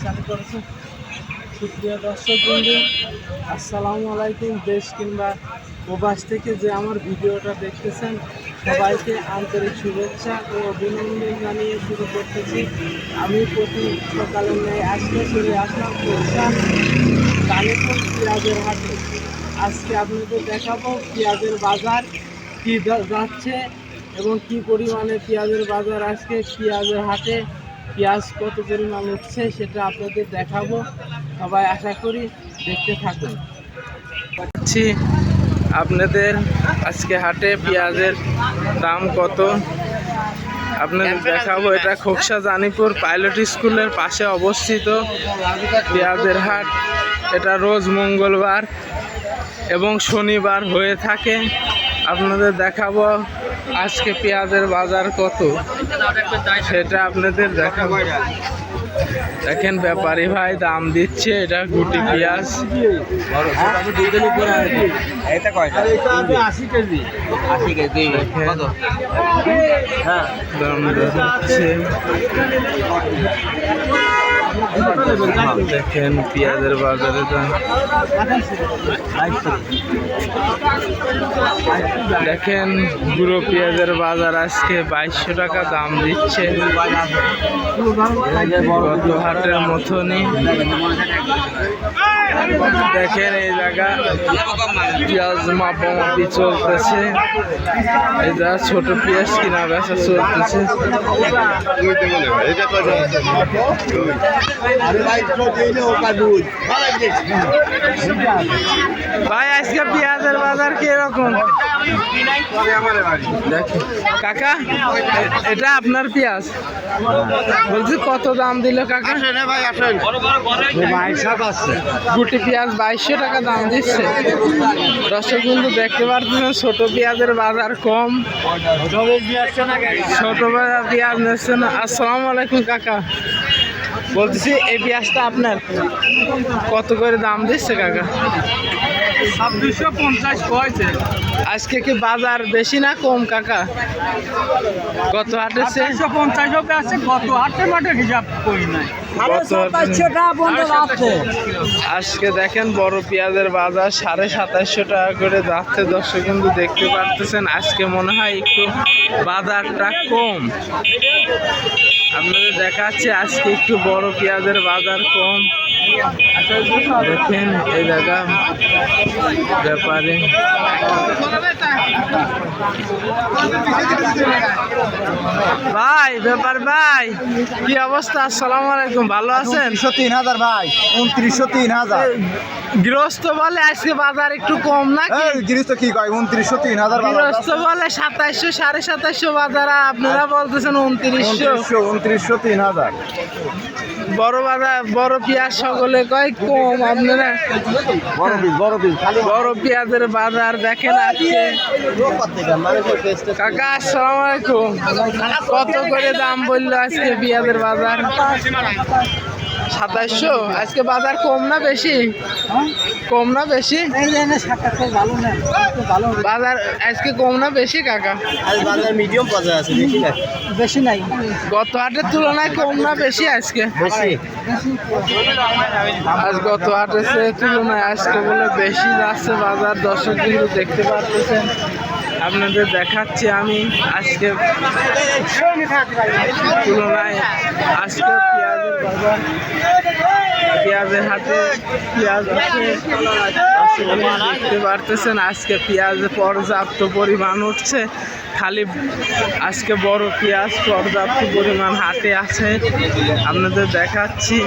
চালু করেছে। সুপ্রিয় দর্শক বন্ধু, আসসালামু আলাইকুম। দেশ কিংবা প্রবাস থেকে যে আমার ভিডিওটা দেখতেছেন সবাইকে আন্তরিক শুভেচ্ছা ও অভিনন্দন জানিয়ে শুরু করতেছি। আমি প্রতি সকালের ন্যায় আজকে চলে আসলাম কালীপুর পেঁয়াজের হাটে। আজকে আপনাদের দেখাবো পেঁয়াজের বাজার কী যাচ্ছে এবং কি পরিমাণে পেঁয়াজের বাজার। আজকে পেঁয়াজের হাটে পেঁয়াজ কত পরিমাণ উঠছে সেটা আপনাদের দেখাবো। সবাই আশা করি দেখতে থাকুন। আপনাদের আজকে হাটে পেঁয়াজের দাম কত আপনাদের দেখাবো। এটা খোকসা জানিপুর পাইলট স্কুলের পাশে অবস্থিত পেঁয়াজের হাট। এটা রোজ মঙ্গলবার এবং শনিবার হয়ে থাকে। আপনাদের দেখাবো আজকে পেঁয়াজের বাজার কত সেটা আপনাদের দেখাবো। দেখেন ব্যাপারী ভাই দাম দিচ্ছে। এটা গুটি পেঁয়াজ দাম দিচ্ছে। দেখেন পেঁয়াজের বাজারে দাম। দেখেন গুঁড়ো পেঁয়াজের বাজার আজকে 2200 টাকা দাম দিচ্ছে। গত হাটের মতনই দেখেন এই জায়গা পেঁয়াজ মাপামাপি চলতেছে। এই জায়গা ছোট পেঁয়াজ কিনা বেচা চলতেছে। ভাই আজকে পেঁয়াজের বাজার কিরকম? দেখেন কাকা, এটা আপনার পেঁয়াজ বলছি কত দাম দিল কাকা? গুটি পেঁয়াজ 2200 টাকা দাম দিচ্ছে। দর্শক কিন্তু দেখতে পাচ্ছেন ছোট পেঁয়াজের বাজার কম। ছোট পেঁয়াজ নিচ্ছে না। আসসালামু আলাইকুম কাকা, বলতেছি এই পেঁয়াজটা আপনার কত করে দাম দিচ্ছে কাকা? 2650 আজকে কি বাজার বেশি না কম কাকা? গত হাটে 50 আছে, গত হাটের মাঠে হিসাব করি নাই। আজকে দেখেন বড় পেঁয়াজের বাজার 2750 টাকা করে যাচ্ছে। দর্শক কিন্তু দেখতে পারতেছেন আজকে মনে হয় একটু বাজারটা কম। আপনাদের দেখাচ্ছে আজকে একটু বড় পেঁয়াজের বাজার কম। দেখেন এই জায়গা ব্যাপারে ভাই ব্যাপার ভাই কি অবস্থা? আসসালামু আলাইকুম, ভালো আছেন? 3000 ভাই, 29,000। গৃহস্থ বলে আজকে বাজার একটু কম নাকি? গৃহস্থ কি কয়? 29,000 গৃহস্থ বলে 2700 2750 বাজার, আপনারা বলতেছেন 2900 3000। বড় বাজার বড় পেঁয়াজ সকলে কয় কম, আপনারা বড় পেঁয়াজের বাজার দেখেন আজকে। কাকা আসসালামু আলাইকুম, কত করে দাম বললো আজকে পেঁয়াজের বাজার? 2700। আজকে বাজার কম না বেশি? কম না বেশি? বাজার আজকে কম না বেশি কাকা? বাজার মিডিয়াম বাজার আছে, বেশি না। বেশি নাই, গত হাটের তুলনায় কম না বেশি আজকে? বেশি। আজ গত হাটের তুলনায় আজকে বলে বেশি যাচ্ছে বাজার। দর্শক কিন্তু দেখতে পাচ্ছেন, আপনাদের দেখাচ্ছি আমি আজকে তুলনায় আজকে পেঁয়াজের বাজার। পেঁয়াজের হাটে পেঁয়াজ আছে, দেখতে পারতেছেন আজকে পেঁয়াজ পর্যাপ্ত পরিমাণ উঠছে। খালি আজকে বড় পেঁয়াজ পর্যাপ্ত পরিমাণ হাটে আছে, আপনাদের দেখাচ্ছি।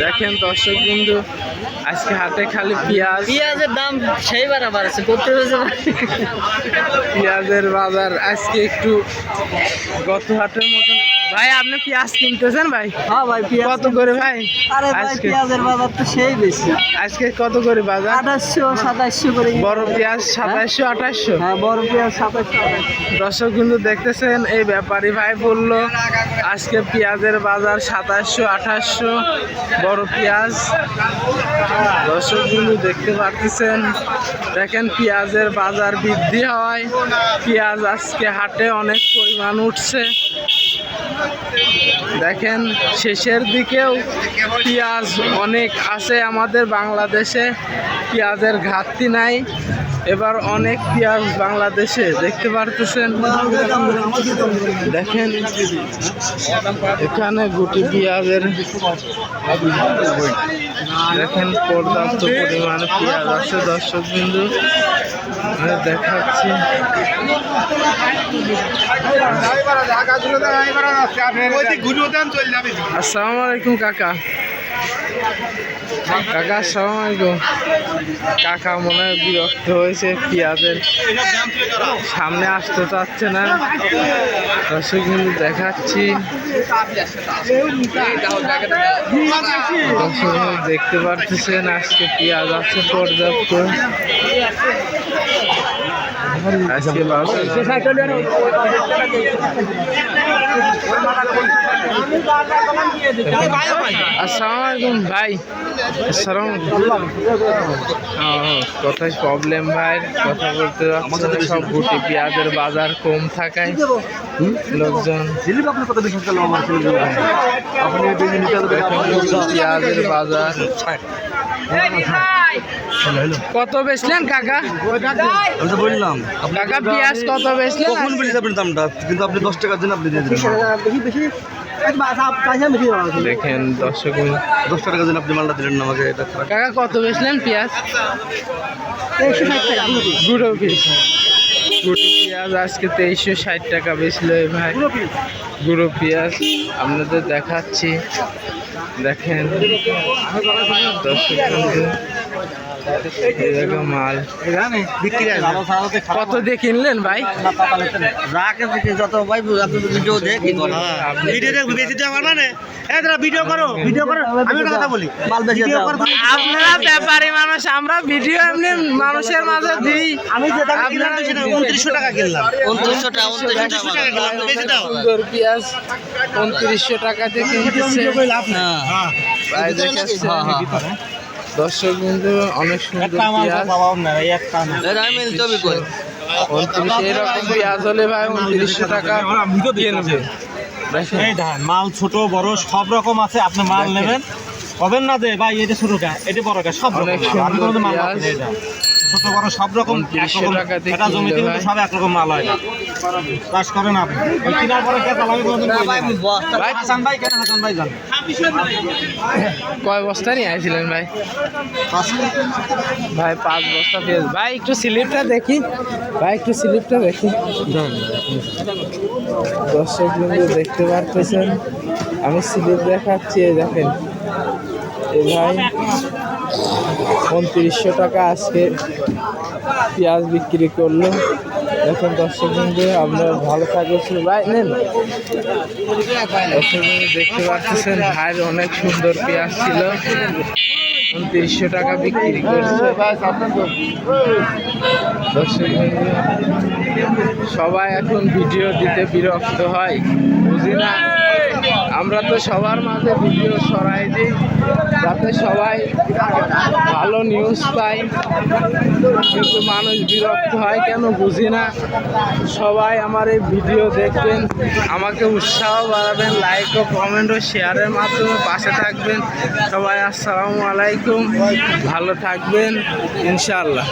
দেখেন দর্শক বিন্দু আজকে হাটে খালি পেঁয়াজের দাম সেই বাড়াবার আছে, পেঁয়াজের বাজার আজকে একটু গত হাটের মতন। ভাই আপনি পেঁয়াজ কিনতেছেন ভাই? হ্যাঁ ভাই, কত করে ভাই? আরে ভাই পেঁয়াজের বাজার তো সেই বেশি। আজকে কত করে বাজার? 2800 2700 করে। বড় পেঁয়াজ 2700 2800? হ্যাঁ, বড় পেঁয়াজ 2700। দর্শক কিন্তু দেখতেছেন এই ব্যাপারী ভাই বললো আজকে পেঁয়াজের বাজার 2700 2800 বড় পেঁয়াজ। দর্শক কিন্তু দেখতে পাচ্ছেন, দেখেন পেঁয়াজের বাজার বৃদ্ধি হওয়ায় পেঁয়াজ আজকে হাটে অনেক পরিমাণ উঠছে। দেখেন শেষের দিকেও পেঁয়াজ অনেক আছে আমাদের বাংলাদেশে, পেঁয়াজের ঘাটতি নাই। এবার অনেক পেঁয়াজ বাংলাদেশে দেখতে পারতেছেন। দেখেন এখানে গুটি পেঁয়াজের দেখেন পর্যাপ্ত পরিমাণে পেঁয়াজ আছে দর্শক বিন্দু দেখাচ্ছি। আসসালামু আলাইকুম কাকা। কাকা আসসালামু আলাইকুম। কাকা মনে হয় বিরক্ত হয়েছে, পেঁয়াজের সামনে আসতে চাচ্ছে না। দর্শক কিন্তু দেখাচ্ছি, দর্শক দেখতে পারতেছেন আজকে পেঁয়াজ আছে পর্যাপ্ত। আজকে আসসালামু আলাইকুম ভাই। কোথায় প্রবলেম ভাই, কথা বলতে যাচ্ছে না। সব গুটি পেঁয়াজের বাজার কম থাকায় লোকজন পেঁয়াজের বাজার কত বেচলেন কাকা? আমি তো বললাম কাকা পেঁয়াজ কত বেচলেন? কখন বলিস আপনার দামটা, কিন্তু আপনি 10 টাকার জন্য আপনি দিয়ে দিলেন। দেখেন দর্শক 10 টাকার জন্য আপনি মালটা দিলেন না আমাকে, এটা খারাপ। কাকা কত বেচলেন পেঁয়াজ? গুঁড়ো পিস গুটি পেঁয়াজ আজকে 2360 টাকা বেচলো ভাই। গুঁড়ো পেঁয়াজ আপনাদের দেখাচ্ছি, দেখেন দর্শক মাল কত দিয়ে কিনলেন ভাই? যত ভাই ভিডিও দেখি ভিডিও করো, ভিডিও করো। আমি একটা কথা বলি, মাল বেশি আপনারা ব্যাপারী মানুষ, আমরা ভিডিও এমনি মানুষের মাঝে দিই। আমি যে দাম কিনলাম সেটা 2900 টাকা কিনলাম। 2900 টাকা কিনলাম, বেশি দাও। সুন্দর পেঁয়াজ 2900 টাকা দিয়ে কিনতেছে। ভাই দেখাচ্ছে দর্শক কিন্তু অনেক সুন্দর পেঁয়াজ। 29 এরকম পেঁয়াজ হলে ভাই 2900 টাকা দিয়ে নেবে। এই ধান মাল ছোট বড় সব রকম আছে, আপনি মাল নেবেন হবেন না যে ভাই এটা ছোট কা এটা বড় কা সব অনেক রকম সুন্দর মাল মাল পেঁয়াজ। এটা ছোট বড় সব রকম 2900 টাকা দিয়ে এটা জমিতে কিনলে কিন্তু সব একরকম মাল হয় না। চাষ করেন আপনি ওই কিনার পরে কে চালাবে কোনদিন ভাই হাসান ভাই কেন হাসান ভাই জান কয় বস্তা নিয়ে আসছিলেন ভাই? ভাই 5 বস্তা পেঁয়াজ। ভাই একটু স্লিপটা দেখি, ভাই একটু স্লিপটা দেখি। দর্শক কিন্তু দেখতে পারতেছেন আমি স্লিপ দেখাচ্ছি, এই দেখেন এই ভাই 2900 টাকা আজকে পেঁয়াজ বিক্রি করলো। দেখেন দর্শক বিন্দু আপনারা ভালো থাকবেন ভাই নেন। দর্শক বিন্দু দেখতে পাচ্ছেন ভাইয়ের অনেক সুন্দর পেঁয়াজ ছিল, 2900 টাকা বিক্রি করছে। দর্শক বিন্দু সবাই এখন ভিডিও দিতে বিরক্ত হয়, বুঝি না। আমরা তো সবার মাঝে ভিডিও ছড়াই দিই যাতে সবাই ভালো নিউজ পায়, কিন্তু মানুষ বিরক্ত হয় কেন বুঝি না। সবাই আমার এই ভিডিও দেখবেন, আমাকে উৎসাহ বাড়াবেন, লাইক ও কমেন্ট ও শেয়ারের মাধ্যমে পাশে থাকবেন। সবাই আসসালামু আলাইকুম, ভালো থাকবেন ইনশাআল্লাহ।